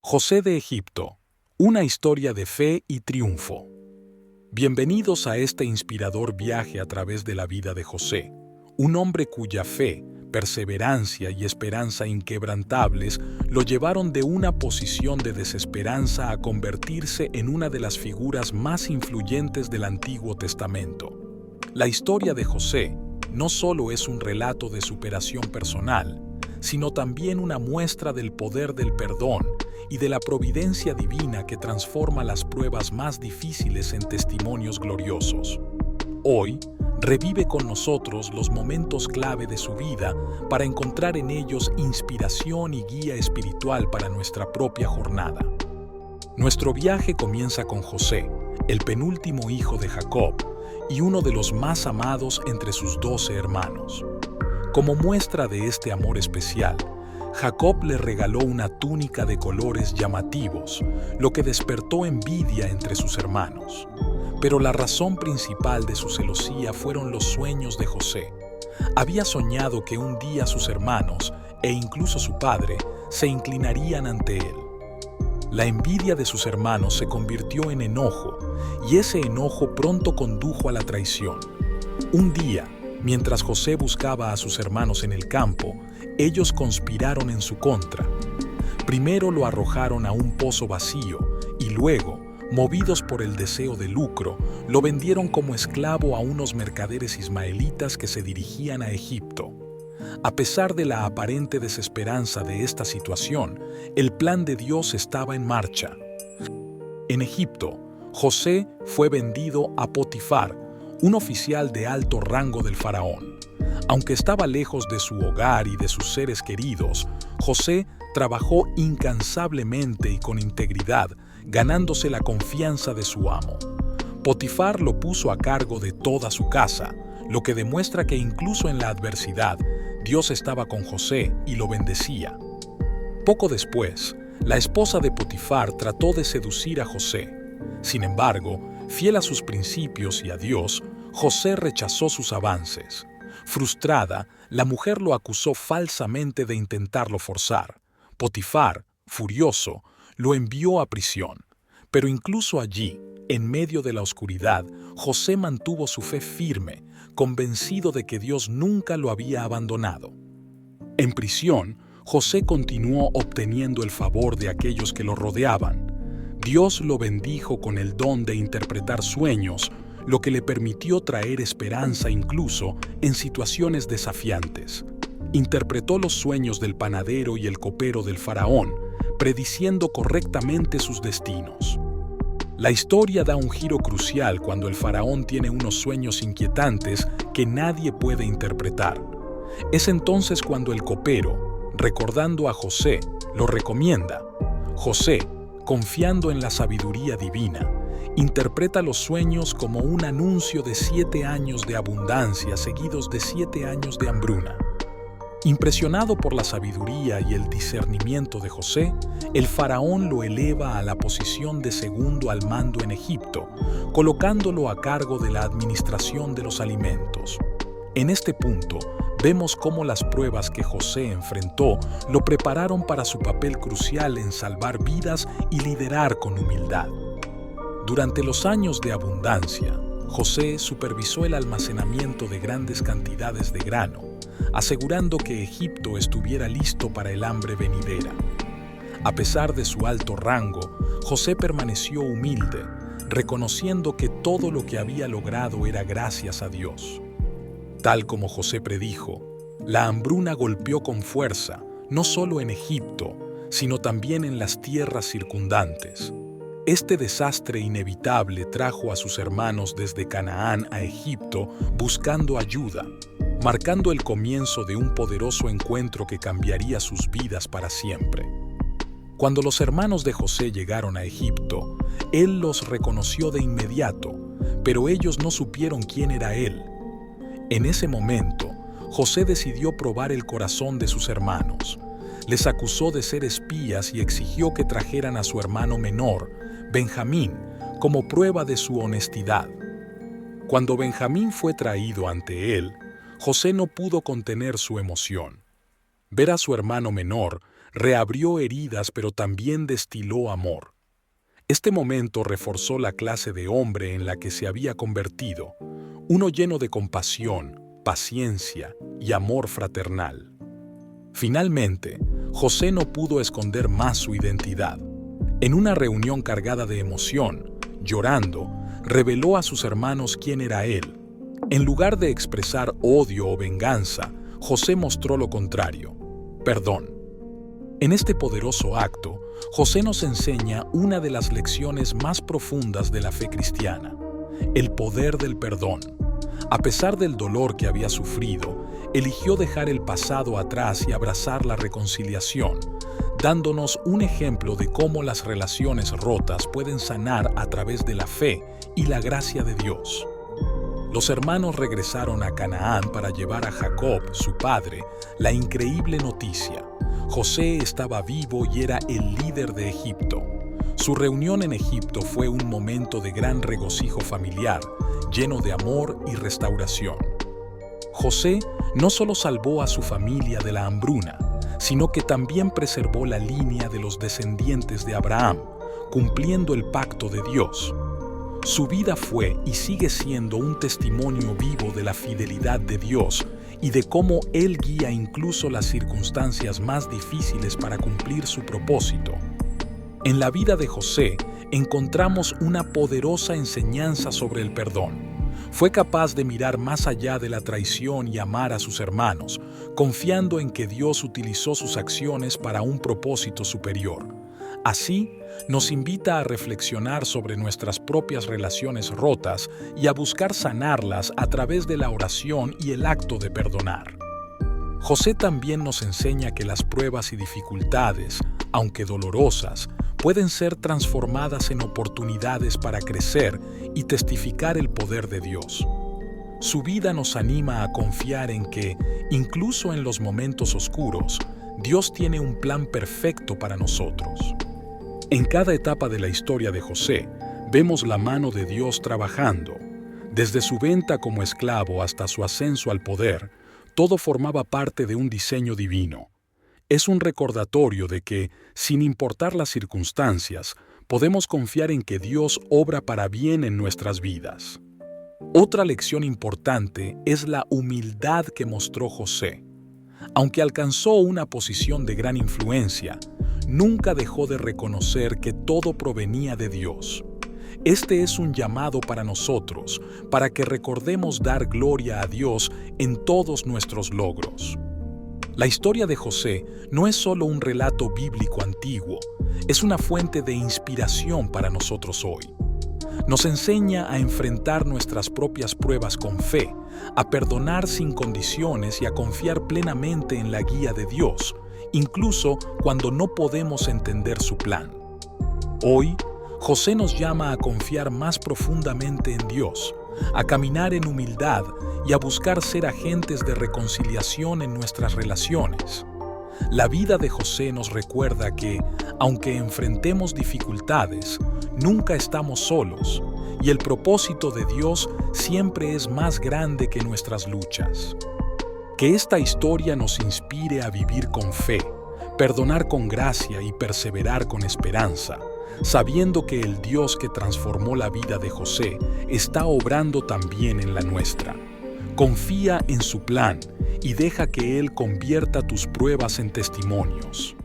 José de Egipto, una historia de fe y triunfo. Bienvenidos a este inspirador viaje a través de la vida de José, un hombre cuya fe, perseverancia y esperanza inquebrantables lo llevaron de una posición de desesperanza a convertirse en una de las figuras más influyentes del Antiguo Testamento. La historia de José no solo es un relato de superación personal, sino también una muestra del poder del perdón y de la providencia divina que transforma las pruebas más difíciles en testimonios gloriosos. Hoy, revive con nosotros los momentos clave de su vida para encontrar en ellos inspiración y guía espiritual para nuestra propia jornada. Nuestro viaje comienza con José, el penúltimo hijo de Jacob y uno de los más amados entre sus 12 hermanos. Como muestra de este amor especial, Jacob le regaló una túnica de colores llamativos, lo que despertó envidia entre sus hermanos. Pero la razón principal de su celosía fueron los sueños de José. Había soñado que un día sus hermanos, e incluso su padre, se inclinarían ante él. La envidia de sus hermanos se convirtió en enojo, y ese enojo pronto condujo a la traición. Un día, mientras José buscaba a sus hermanos en el campo, ellos conspiraron en su contra. Primero lo arrojaron a un pozo vacío y luego, movidos por el deseo de lucro, lo vendieron como esclavo a unos mercaderes ismaelitas que se dirigían a Egipto. A pesar de la aparente desesperanza de esta situación, el plan de Dios estaba en marcha. En Egipto, José fue vendido a Potifar, un oficial de alto rango del faraón. Aunque estaba lejos de su hogar y de sus seres queridos, José trabajó incansablemente y con integridad, ganándose la confianza de su amo. Potifar lo puso a cargo de toda su casa, lo que demuestra que incluso en la adversidad, Dios estaba con José y lo bendecía. Poco después, la esposa de Potifar trató de seducir a José. Sin embargo, fiel a sus principios y a Dios, José rechazó sus avances. Frustrada, la mujer lo acusó falsamente de intentarlo forzar. Potifar, furioso, lo envió a prisión. Pero incluso allí, en medio de la oscuridad, José mantuvo su fe firme, convencido de que Dios nunca lo había abandonado. En prisión, José continuó obteniendo el favor de aquellos que lo rodeaban. Dios lo bendijo con el don de interpretar sueños, lo que le permitió traer esperanza incluso en situaciones desafiantes. Interpretó los sueños del panadero y el copero del faraón, prediciendo correctamente sus destinos. La historia da un giro crucial cuando el faraón tiene unos sueños inquietantes que nadie puede interpretar. Es entonces cuando el copero, recordando a José, lo recomienda. José, confiando en la sabiduría divina, interpreta los sueños como un anuncio de 7 años de abundancia seguidos de 7 años de hambruna. Impresionado por la sabiduría y el discernimiento de José, el faraón lo eleva a la posición de segundo al mando en Egipto, colocándolo a cargo de la administración de los alimentos. En este punto, vemos cómo las pruebas que José enfrentó lo prepararon para su papel crucial en salvar vidas y liderar con humildad. Durante los años de abundancia, José supervisó el almacenamiento de grandes cantidades de grano, asegurando que Egipto estuviera listo para el hambre venidera. A pesar de su alto rango, José permaneció humilde, reconociendo que todo lo que había logrado era gracias a Dios. Tal como José predijo, la hambruna golpeó con fuerza, no solo en Egipto, sino también en las tierras circundantes. Este desastre inevitable trajo a sus hermanos desde Canaán a Egipto buscando ayuda, marcando el comienzo de un poderoso encuentro que cambiaría sus vidas para siempre. Cuando los hermanos de José llegaron a Egipto, él los reconoció de inmediato, pero ellos no supieron quién era él. En ese momento, José decidió probar el corazón de sus hermanos. Les acusó de ser espías y exigió que trajeran a su hermano menor, Benjamín, como prueba de su honestidad. Cuando Benjamín fue traído ante él, José no pudo contener su emoción. Ver a su hermano menor reabrió heridas pero también destiló amor. Este momento reforzó la clase de hombre en la que se había convertido, uno lleno de compasión, paciencia y amor fraternal. Finalmente, José no pudo esconder más su identidad. En una reunión cargada de emoción, llorando, reveló a sus hermanos quién era él. En lugar de expresar odio o venganza, José mostró lo contrario: perdón. En este poderoso acto, José nos enseña una de las lecciones más profundas de la fe cristiana: el poder del perdón. A pesar del dolor que había sufrido, eligió dejar el pasado atrás y abrazar la reconciliación, dándonos un ejemplo de cómo las relaciones rotas pueden sanar a través de la fe y la gracia de Dios. Los hermanos regresaron a Canaán para llevar a Jacob, su padre, la increíble noticia: José estaba vivo y era el líder de Egipto. Su reunión en Egipto fue un momento de gran regocijo familiar, lleno de amor y restauración. José no solo salvó a su familia de la hambruna, sino que también preservó la línea de los descendientes de Abraham, cumpliendo el pacto de Dios. Su vida fue y sigue siendo un testimonio vivo de la fidelidad de Dios y de cómo Él guía incluso las circunstancias más difíciles para cumplir su propósito. En la vida de José encontramos una poderosa enseñanza sobre el perdón. Fue capaz de mirar más allá de la traición y amar a sus hermanos, confiando en que Dios utilizó sus acciones para un propósito superior. Así, nos invita a reflexionar sobre nuestras propias relaciones rotas y a buscar sanarlas a través de la oración y el acto de perdonar. José también nos enseña que las pruebas y dificultades, aunque dolorosas, pueden ser transformadas en oportunidades para crecer y testificar el poder de Dios. Su vida nos anima a confiar en que, incluso en los momentos oscuros, Dios tiene un plan perfecto para nosotros. En cada etapa de la historia de José, vemos la mano de Dios trabajando. Desde su venta como esclavo hasta su ascenso al poder, todo formaba parte de un diseño divino. Es un recordatorio de que, sin importar las circunstancias, podemos confiar en que Dios obra para bien en nuestras vidas. Otra lección importante es la humildad que mostró José. Aunque alcanzó una posición de gran influencia, nunca dejó de reconocer que todo provenía de Dios. Este es un llamado para nosotros, para que recordemos dar gloria a Dios en todos nuestros logros. La historia de José no es solo un relato bíblico antiguo, es una fuente de inspiración para nosotros hoy. Nos enseña a enfrentar nuestras propias pruebas con fe, a perdonar sin condiciones y a confiar plenamente en la guía de Dios, incluso cuando no podemos entender su plan. Hoy, José nos llama a confiar más profundamente en Dios, a caminar en humildad y a buscar ser agentes de reconciliación en nuestras relaciones. La vida de José nos recuerda que, aunque enfrentemos dificultades, nunca estamos solos, y el propósito de Dios siempre es más grande que nuestras luchas. Que esta historia nos inspire a vivir con fe, perdonar con gracia y perseverar con esperanza, sabiendo que el Dios que transformó la vida de José está obrando también en la nuestra. Confía en su plan y deja que Él convierta tus pruebas en testimonios.